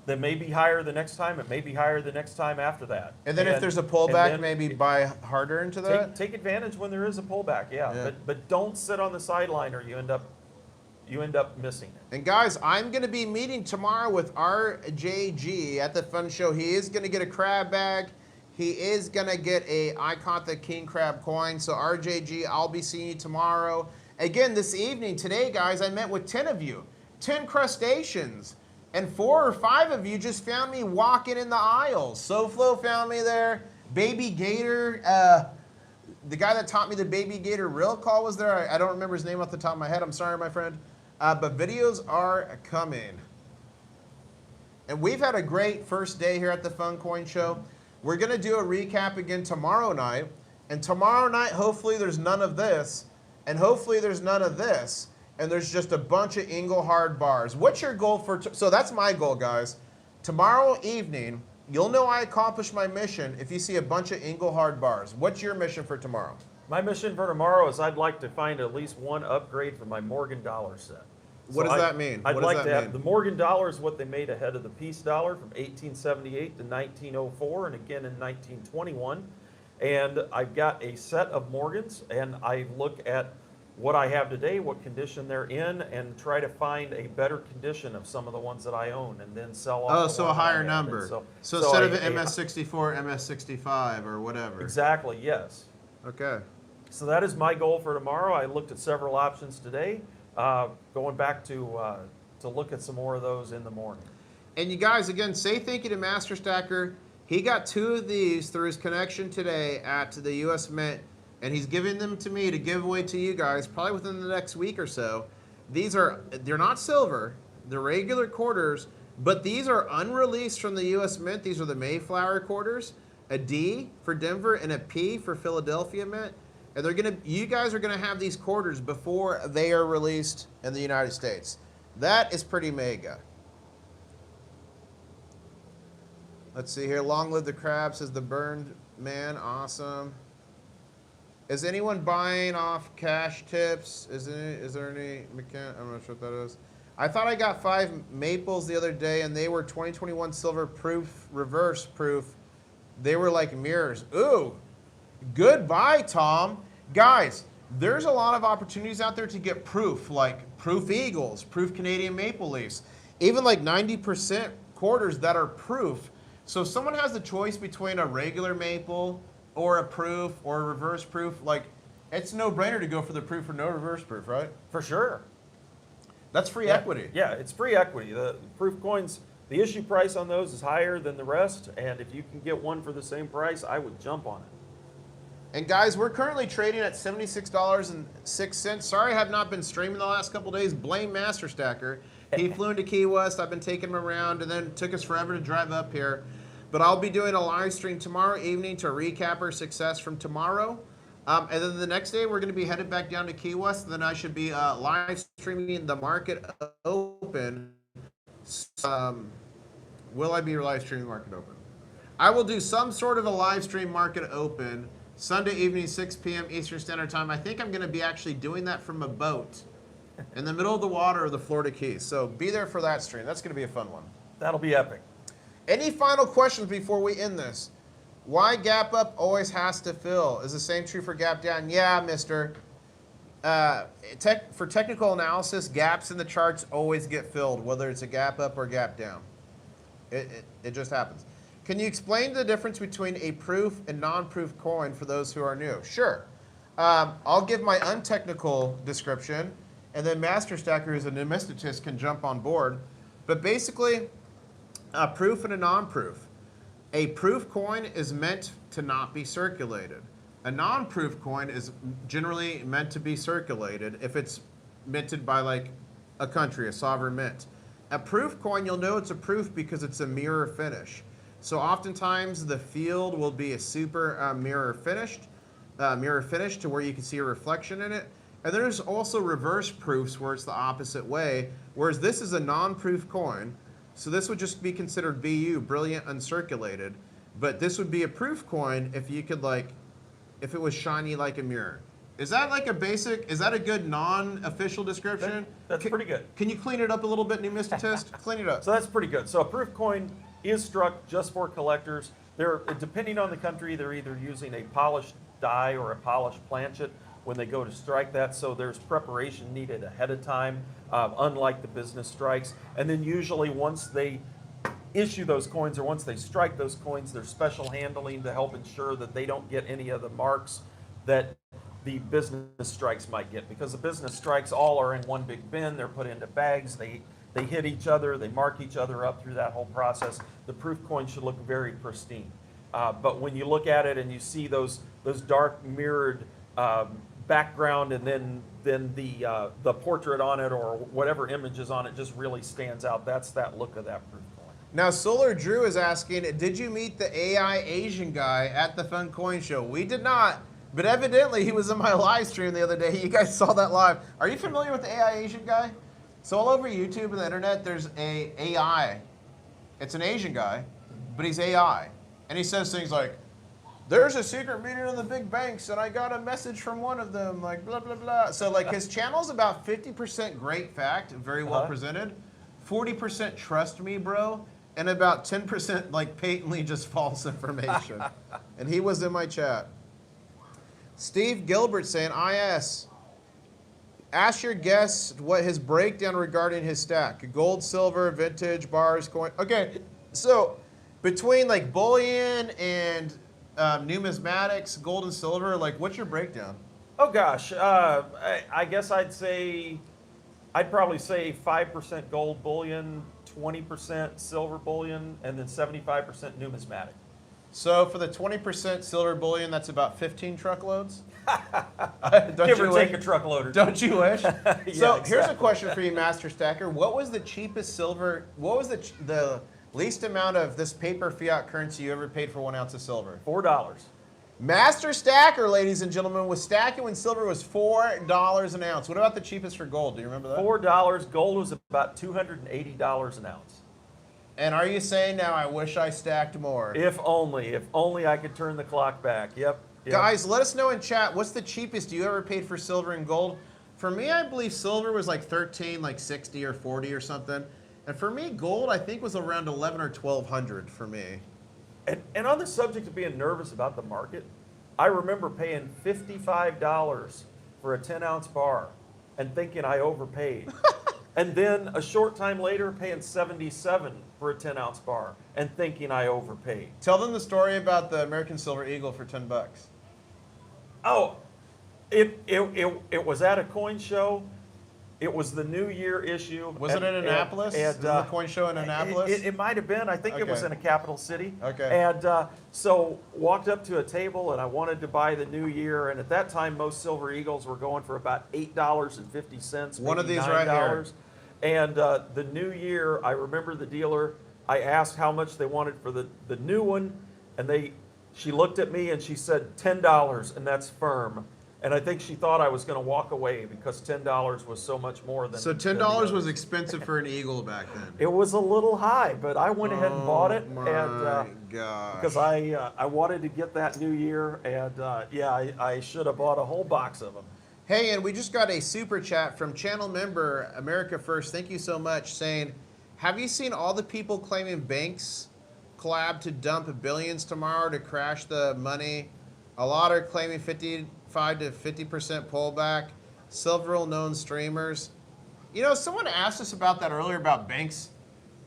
Speaker 2: they may be higher the next time. It may be higher the next time after that.
Speaker 1: And then if there's a pullback, maybe buy harder into that?
Speaker 2: Take advantage when there is a pullback, yeah. But don't sit on the sideline or you end up missing it.
Speaker 1: And guys, I'm going to be meeting tomorrow with RJG at the Fun Show. He is going to get a crab bag. He is going to get I caught the king crab coin. So RJG, I'll be seeing you tomorrow. Again, this evening, today, guys, I met with 10 of you, 10 crustaceans, and 4 or 5 of you just found me walking in the aisles. SoFlo found me there. Baby Gator, the guy that taught me the Baby Gator real call was there. I don't remember his name off the top of my head. I'm sorry, my friend. But videos are coming. And we've had a great first day here at the Fun Coin Show. We're going to do a recap again tomorrow night. And tomorrow night, hopefully, there's none of this. And hopefully there's none of this, and there's just a bunch of Inglehard bars. What's your goal for, so that's my goal, guys. Tomorrow evening, you'll know I accomplished my mission if you see a bunch of Inglehard bars. What's your mission for tomorrow?
Speaker 2: My mission for tomorrow is I'd like to find at least one upgrade for my Morgan dollar set.
Speaker 1: What does that mean?
Speaker 2: I'd like to have, the Morgan dollar is what they made ahead of the peace dollar from 1878 to 1904 and again in 1921. And I've got a set of Morgans, and I look at what I have today, what condition they're in, and try to find a better condition of some of the ones that I own, and then sell off.
Speaker 1: Oh, so a higher number. So instead of an MS64, MS65 or whatever.
Speaker 2: Exactly, yes.
Speaker 1: Okay.
Speaker 2: So that is my goal for tomorrow. I looked at several options today, going back to look at some more of those in the morning.
Speaker 1: And you guys, again, say thank you to Master Stacker. He got 2 of these through his connection today at the U.S. Mint, and he's giving them to me to give away to you guys probably within the next week or so. They're not silver, they're regular quarters, but these are unreleased from the U.S. Mint. These are the Mayflower quarters, a D for Denver and a P for Philadelphia Mint. And you guys are gonna have these quarters before they are released in the United States. That is pretty mega. Let's see here. Long live the crab, says the burned man. Awesome. Is anyone buying off cash tips? Is there any mechanic? I'm not sure what that is. I thought I got 5 maples the other day, and they were 2021 silver proof, reverse proof. They were like mirrors. Ooh, good buy, Tom. Guys, there's a lot of opportunities out there to get proof, like proof eagles, proof Canadian maple leafs, even like 90% quarters that are proof. So if someone has the choice between a regular maple or a proof or a reverse proof, like it's no brainer to go for the proof or no reverse proof, right?
Speaker 2: For sure.
Speaker 1: That's free equity.
Speaker 2: Yeah, it's free equity. The proof coins, the issue price on those is higher than the rest, and if you can get one for the same price, I would jump on it.
Speaker 1: And guys, we're currently trading at $76.06. Sorry I have not been streaming the last couple days. Blame MasterStacker. He flew into Key West. I've been taking him around, and then it took us forever to drive up here. But I'll be doing a live stream tomorrow evening to recap our success from tomorrow. And then the next day, we're going to be headed back down to Key West. And then I should be live streaming the market open. Will I be live streaming market open? I will do some sort of a live stream market open Sunday evening, 6 p.m. Eastern Standard Time. I think I'm going to be actually doing that from a boat in the middle of the water of the Florida Keys. So be there for that stream. That's going to be a fun one.
Speaker 2: That'll be epic.
Speaker 1: Any final questions before we end this? Why gap up always has to fill? Is the same true for gap down? Yeah, mister. For technical analysis, gaps in the charts always get filled, whether it's a gap up or gap down. It just happens. Can you explain the difference between a proof and non-proof coin for those who are new? Sure. I'll give my untechnical description, and then MasterStacker, who's a numismatist, can jump on board. But basically, a proof and a non-proof. A proof coin is meant to not be circulated. A non-proof coin is generally meant to be circulated if it's minted by like a country, a sovereign mint. A proof coin, you'll know it's a proof because it's a mirror finish. So oftentimes the field will be a super mirror finish to where you can see a reflection in it. And there's also reverse proofs where it's the opposite way, whereas this is a non-proof coin. So this would just be considered BU, brilliant uncirculated. But this would be a proof coin if you could like, if it was shiny like a mirror. Is that like a basic, is that a good non-official description?
Speaker 2: That's pretty good.
Speaker 1: Can you clean it up a little bit, Numismatist? Clean it up.
Speaker 2: So that's pretty good. So a proof coin is struck just for collectors. They're, depending on the country, they're either using a polished die or a polished planchet when they go to strike that. So there's preparation needed ahead of time, unlike the business strikes. And then usually once they issue those coins or once they strike those coins, there's special handling to help ensure that they don't get any of the marks that the business strikes might get, because the business strikes all are in one big bin. They're put into bags. They hit each other. They mark each other up through that whole process. The proof coin should look very pristine. But when you look at it and you see those dark mirrored background and then the portrait on it or whatever image is on it just really stands out, that's that look of that proof coin.
Speaker 1: Now, Solar Drew is asking, did you meet the AI Asian guy at the Fun Coin Show? We did not. But evidently, he was in my live stream the other day. You guys saw that live. Are you familiar with the AI Asian guy? So all over YouTube and the internet, there's a AI. It's an Asian guy, but he's AI. And he says things like, there's a secret meeting on the big banks, and I got a message from one of them, like blah, blah, blah. So like his channel's about 50% great fact, very well presented, 40% trust me, bro, and about 10% like patently just false information. And he was in my chat. Steve Gilbert saying, IS, ask your guest what his breakdown regarding his stack. Gold, silver, vintage, bars, coin. Okay, so between like bullion and numismatics, gold and silver, like what's your breakdown?
Speaker 2: Oh gosh, I guess I'd probably say 5% gold bullion, 20% silver bullion, and then 75% numismatic.
Speaker 1: So for the 20% silver bullion, that's about 15 truckloads?
Speaker 2: Give or take a truckload or two.
Speaker 1: Don't you wish? So
Speaker 2: exactly.
Speaker 1: Here's a question for you, MasterStacker. What was the cheapest silver, what was the least amount of this paper fiat currency you ever paid for 1 ounce of silver?
Speaker 2: $4.
Speaker 1: MasterStacker, ladies and gentlemen, was stacking when silver was $4 an ounce. What about the cheapest for gold? Do you remember that?
Speaker 2: $4. Gold was about $280 an ounce.
Speaker 1: And are you saying now, I wish I stacked more?
Speaker 2: If only I could turn the clock back. Yep. Yep.
Speaker 1: Guys, let us know in chat, what's the cheapest you ever paid for silver and gold? For me, I believe silver was like 13, like 60 or 40 or something. And for me, gold, I think was around 11 or 1200 for me.
Speaker 2: And on the subject of being nervous about the market, I remember paying $55 for a 10-ounce bar and thinking I overpaid. And then a short time later, paying $77 for a 10-ounce bar and thinking I overpaid.
Speaker 1: Tell them the story about the American Silver Eagle for 10 bucks.
Speaker 2: Oh, it was at a coin show. It was the New Year issue.
Speaker 1: Was it in Annapolis? Was the coin show in Annapolis?
Speaker 2: It might have been. I think it was
Speaker 1: Okay.
Speaker 2: in a capital city.
Speaker 1: Okay.
Speaker 2: And so walked up to a table and I wanted to buy the New Year. And at that time, most Silver Eagles were going for about $8.50.
Speaker 1: One of
Speaker 2: maybe
Speaker 1: these right here.
Speaker 2: $9. And the New Year, I remember the dealer, I asked how much they wanted for the new one. And she looked at me and she said, $10, and that's firm. And I think she thought I was going to walk away because $10 was so much more than.
Speaker 1: So $10 was expensive for an Eagle back then.
Speaker 2: It was a little high, but I went ahead and bought it,
Speaker 1: My
Speaker 2: and
Speaker 1: gosh.
Speaker 2: because I wanted to get that New Year, and yeah, I should have bought a whole box of them.
Speaker 1: Hey, and we just got a super chat from channel member America First. Thank you so much. Saying, have you seen all the people claiming banks collab to dump billions tomorrow to crash the money? A lot are claiming 55 to 50% pullback. Several known streamers. You know, someone asked us about that earlier about banks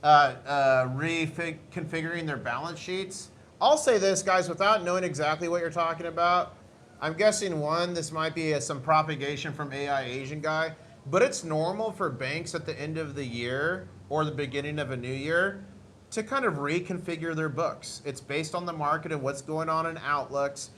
Speaker 1: reconfiguring their balance sheets. I'll say this, guys, without knowing exactly what you're talking about. I'm guessing, one, this might be some propagation from AI Asian guy, but it's normal for banks at the end of the year or the beginning of a new year to kind of reconfigure their books. It's based on the market and what's going on in outlooks.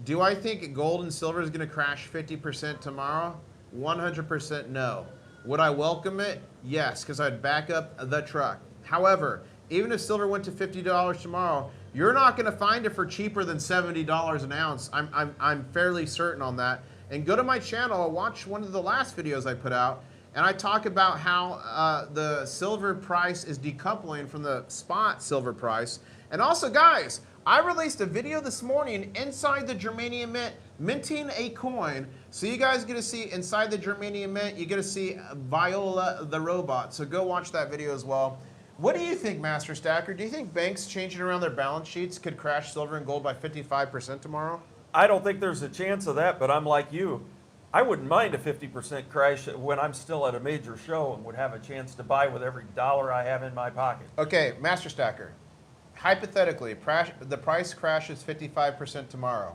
Speaker 1: Do I think gold and silver is going to crash 50% tomorrow? 100% no. Would I welcome it? Yes, because I'd back up the truck. However, even if silver went to $50 tomorrow, you're not going to find it for cheaper than $70 an ounce. I'm fairly certain on that. And go to my channel, watch one of the last videos I put out, and I talk about how the silver price is decoupling from the spot silver price. And also, guys, I released a video this morning inside the Germanium Mint, minting a coin. So you guys get to see inside the Germanium Mint, you get to see Viola the robot. So go watch that video as well. What do you think, Master Stacker? Do you think banks changing around their balance sheets could crash silver and gold by 55% tomorrow?
Speaker 2: I don't think there's a chance of that, but I'm like you. I wouldn't mind a 50% crash when I'm still at a major show and would have a chance to buy with every dollar I have in my pocket.
Speaker 1: Okay, Master Stacker. Hypothetically, the price crashes 55% tomorrow.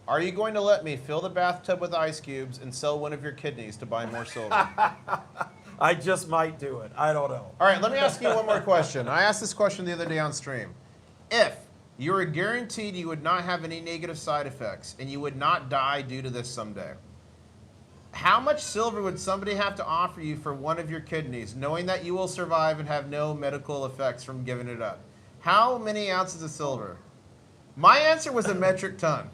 Speaker 1: Are you going to let me fill the bathtub with ice cubes and sell one of your kidneys to buy more silver?
Speaker 2: I just might do it. I don't know.
Speaker 1: All right, let me ask you one more question. I asked this question the other day on stream. If you were guaranteed you would not have any negative side effects and you would not die due to this someday, how much silver would somebody have to offer you for one of your kidneys, knowing that you will survive and have no medical effects from giving it up? How many ounces of silver? My answer was a metric ton.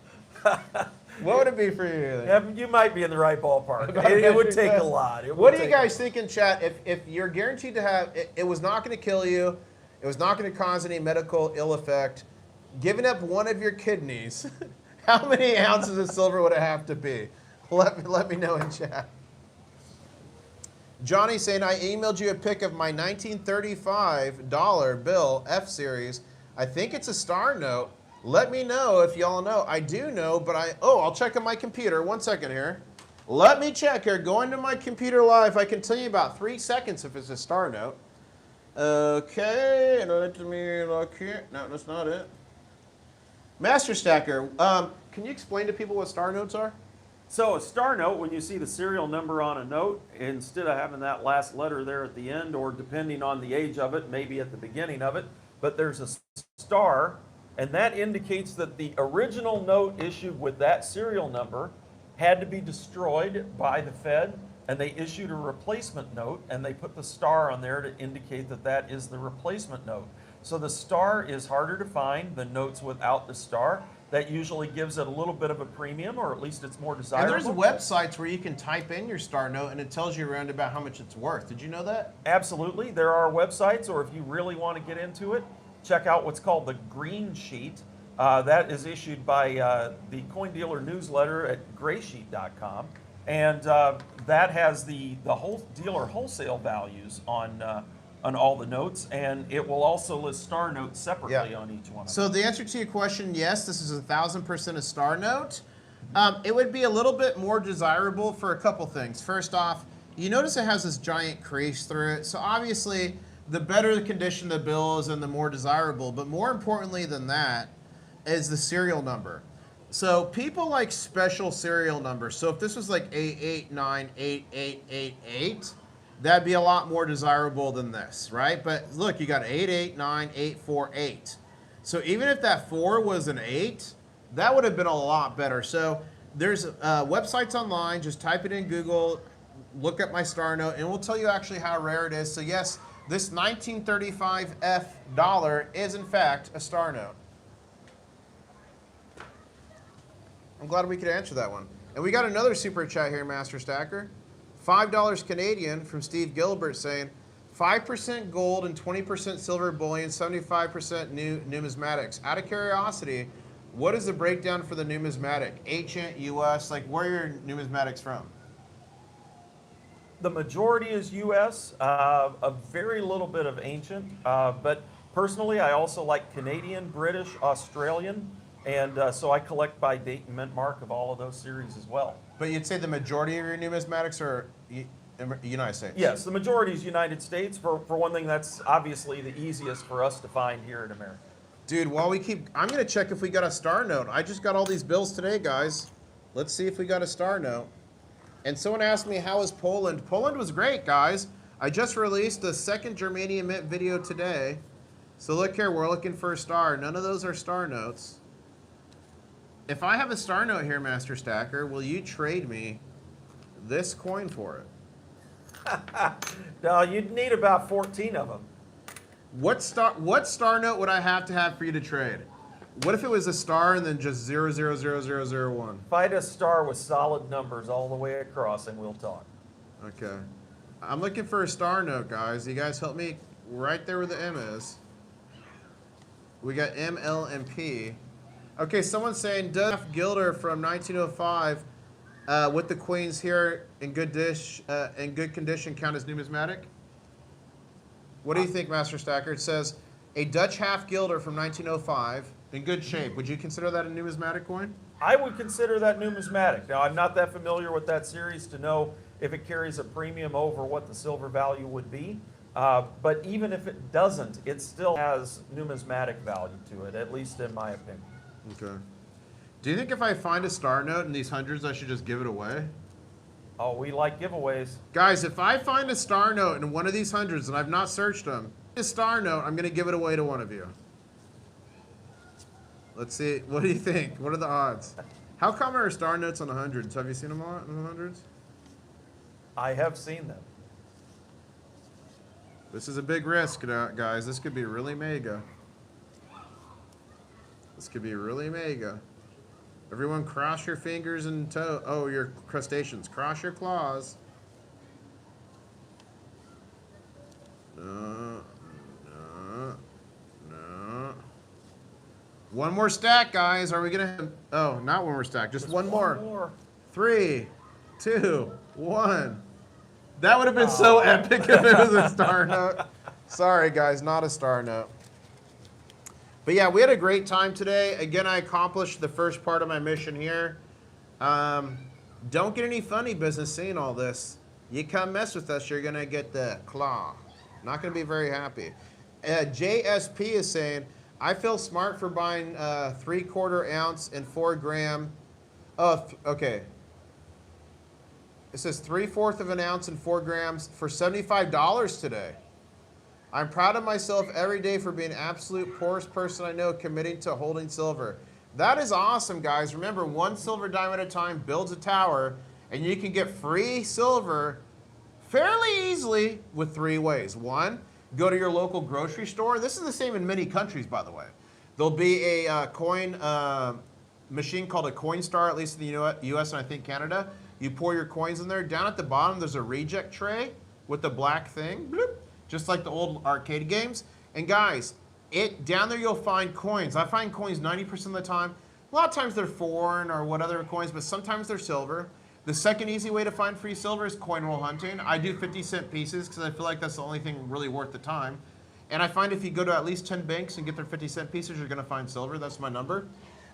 Speaker 1: What would it be for you?
Speaker 2: Yeah, you might be in the right ballpark. It would take a lot.
Speaker 1: What do you guys think in chat? If you're guaranteed to have, it was not going to kill you, it was not going to cause any medical ill effect, giving up one of your kidneys, how many ounces of silver would it have to be? Let me know in chat. Johnny saying, I emailed you a pic of my 1935 bill, F series. I think it's a star note. Let me know if y'all know. I do know, but I'll check on my computer. 1 second here. Let me check here. Go into my computer live. I can tell you about 3 seconds if it's a star note. Okay, let me look here. No, that's not it. Master Stacker, can you explain to people what star notes are?
Speaker 2: So a star note, when you see the serial number on a note, instead of having that last letter there at the end, or depending on the age of it, maybe at the beginning of it, but there's a star, and that indicates that the original note issued with that serial number had to be destroyed by the Fed, and they issued a replacement note, and they put the star on there to indicate that that is the replacement note. So the star is harder to find than notes without the star. That usually gives it a little bit of a premium, or at least it's more desirable.
Speaker 1: And there's websites where you can type in your star note and it tells you around about how much it's worth. Did you know that?
Speaker 2: Absolutely. There are websites, or if you really want to get into it, check out what's called the green sheet. That is issued by the coin dealer newsletter at graysheet.com. And that has the whole dealer wholesale values on all the notes, and it will also list star notes separately on each one of them.
Speaker 1: So the answer to your question, yes, this is 1,000% a star note. It would be a little bit more desirable for a couple things. First off, you notice it has this giant crease through it. So obviously, the better the condition the bill is and the more desirable. But more importantly than that is the serial number. So people like special serial numbers. So if this was like 8898888, that'd be a lot more desirable than this, right? But look, you got 889848. So even if that 4 was an 8, that would have been a lot better. So there's websites online. Just type it in Google, look up my star note, and we'll tell you actually how rare it is. So yes, this 1935F dollar is in fact a star note. I'm glad we could answer that one. And we got another super chat here, Master Stacker. $5 Canadian from Steve Gilbert saying, 5% gold and 20% silver bullion, 75% new numismatics. Out of curiosity, what is the breakdown for the numismatic? Ancient, US, like where are your numismatics from?
Speaker 2: The majority is U.S., a very little bit of ancient, but personally I also like Canadian, British, Australian, and so I collect by date and mint mark of all of those series as well.
Speaker 1: But you'd say the majority of your numismatics are United States?
Speaker 2: Yes, the majority is United States. For one thing, that's obviously the easiest for us to find here in America.
Speaker 1: Dude, while we keep, I'm going to check if we got a star note. I just got all these bills today, guys. Let's see if we got a star note. And someone asked me, how is Poland? Poland was great, guys. I just released the second Germanium Mint video today. So look here, we're looking for a star. None of those are star notes. If I have a star note here, Master Stacker, will you trade me this coin for it?
Speaker 2: No, you'd need about 14 of them.
Speaker 1: What star note would I have to have for you to trade? What if it was a star and then just 000001?
Speaker 2: Find a star with solid numbers all the way across and we'll talk.
Speaker 1: Okay. I'm looking for a star note, guys. You guys help me right there where the M is. We got M, L, and P. Okay, someone's saying, does Gilder from 1905 with the queens here in good condition count as numismatic? What do you think, Master Stacker? It says, a Dutch half Gilder from 1905 in good shape. Would you consider that a numismatic coin?
Speaker 2: I would consider that numismatic. Now, I'm not that familiar with that series to know if it carries a premium over what the silver value would be. But even if it doesn't, it still has numismatic value to it, at least in my opinion.
Speaker 1: Okay. Do you think if I find a star note in these hundreds, I should just give it away?
Speaker 2: Oh, we like giveaways.
Speaker 1: Guys, if I find a star note in one of these hundreds and I've not searched them, a star note, I'm going to give it away to one of you. Let's see. What do you think? What are the odds? How common are star notes on the hundreds? Have you seen them a lot in the hundreds?
Speaker 2: I have seen them.
Speaker 1: This is a big risk, guys. This could be really mega. This could be really mega. Everyone cross your fingers and toe. Oh, your crustaceans. Cross your claws. No. One more stack, guys. Are we going to have... Oh, not one more stack. Just one more. 3, 2, 1. That would have been so epic if it was a star note. Sorry, guys. Not a star note. But yeah, we had a great time today. Again, I accomplished the first part of my mission here. Don't get any funny business seeing all this. You come mess with us, you're going to get the claw. Not going to be very happy. JSP is saying, I feel smart for buying 3/4 ounce and 4 gram. Oh, okay. It says 3/4 of an ounce and 4 grams for $75 today. I'm proud of myself every day for being absolute poorest person I know committing to holding silver. That is awesome, guys. Remember, one silver dime at a time builds a tower, and you can get free silver fairly easily with 3 ways. 1, go to your local grocery store. This is the same in many countries, by the way. There'll be a coin machine called a Coinstar, at least in the US and I think Canada. You pour your coins in there. Down at the bottom, there's a reject tray with the black thing. Bloop. Just like the old arcade games. And guys, down there you'll find coins. I find coins 90% of the time. A lot of times they're foreign or what other coins, but sometimes they're silver. The second easy way to find free silver is coin roll hunting. I do 50-cent pieces because I feel like that's the only thing really worth the time. And I find if you go to at least 10 banks and get their 50-cent pieces, you're going to find silver. That's my number.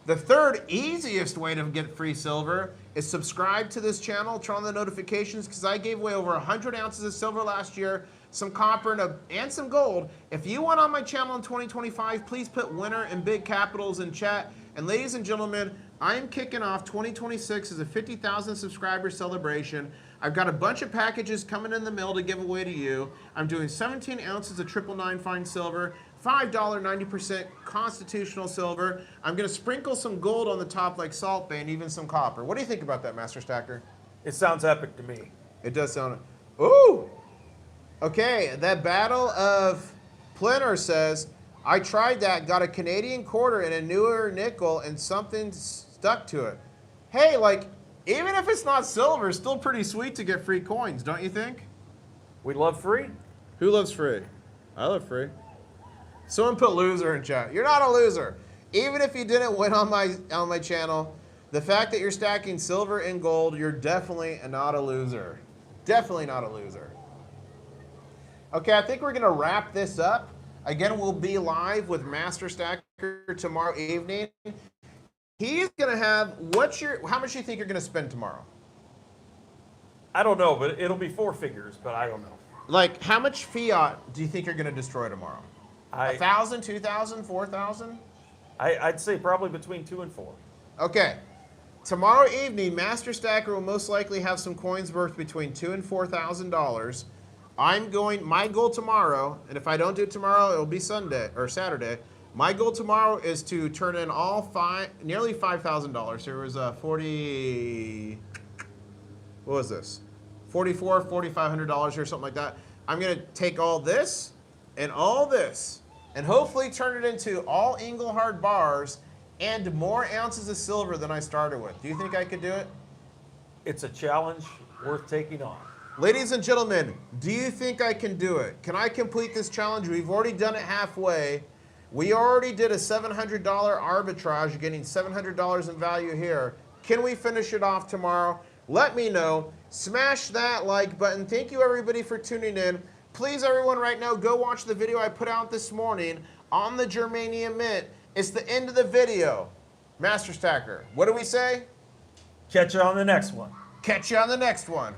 Speaker 1: The third easiest way to get free silver is subscribe to this channel, turn on the notifications, because I gave away over 100 ounces of silver last year, some copper, and some gold. If you went on my channel in 2025, please put winner in big capitals in chat. And ladies and gentlemen, I am kicking off 2026 as a 50,000 subscriber celebration. I've got a bunch of packages coming in the mail to give away to you. I'm doing 17 ounces of 999 fine silver, $5 90% constitutional silver. I'm going to sprinkle some gold on the top like Salt Bay and even some copper. What do you think about that, Master Stacker?
Speaker 2: It sounds epic to me.
Speaker 1: It does sound... Ooh! Okay, that Battle of Plinter says, I tried that, got a Canadian quarter and a newer nickel and something stuck to it. Hey, like, even if it's not silver, it's still pretty sweet to get free coins, don't you think?
Speaker 2: We love free.
Speaker 1: Who loves free? I love free. Someone put loser in chat. You're not a loser. Even if you didn't win on my channel, the fact that you're stacking silver and gold, you're definitely not a loser. Definitely not a loser. Okay, I think we're going to wrap this up. Again, we'll be live with Master Stacker tomorrow evening. He's going to have, how much do you think you're going to spend tomorrow?
Speaker 2: I don't know, but it'll be 4 figures, but I don't know.
Speaker 1: Like, how much fiat do you think you're going to destroy tomorrow? 1,000, 2,000, 4,000?
Speaker 2: I'd say probably between 2 and 4.
Speaker 1: Okay. Tomorrow evening, Master Stacker will most likely have some coins worth between $2,000 and $4,000. My goal tomorrow, and if I don't do it tomorrow, it'll be Sunday or Saturday. My goal tomorrow is to turn in nearly $5,000. There was a what was this? $4,500 or something like that. I'm going to take all this and hopefully turn it into all Engelhard bars and more ounces of silver than I started with. Do you think I could do it?
Speaker 2: It's a challenge worth taking on.
Speaker 1: Ladies and gentlemen, do you think I can do it? Can I complete this challenge? We've already done it halfway. We already did a $700 arbitrage, getting $700 in value here. Can we finish it off tomorrow? Let me know. Smash that like button. Thank you everybody for tuning in. Please everyone right now go watch the video I put out this morning on the Germanium Mint. It's the end of the video. Master Stacker, what do we say?
Speaker 2: Catch you on the next one.
Speaker 1: Catch you on the next one.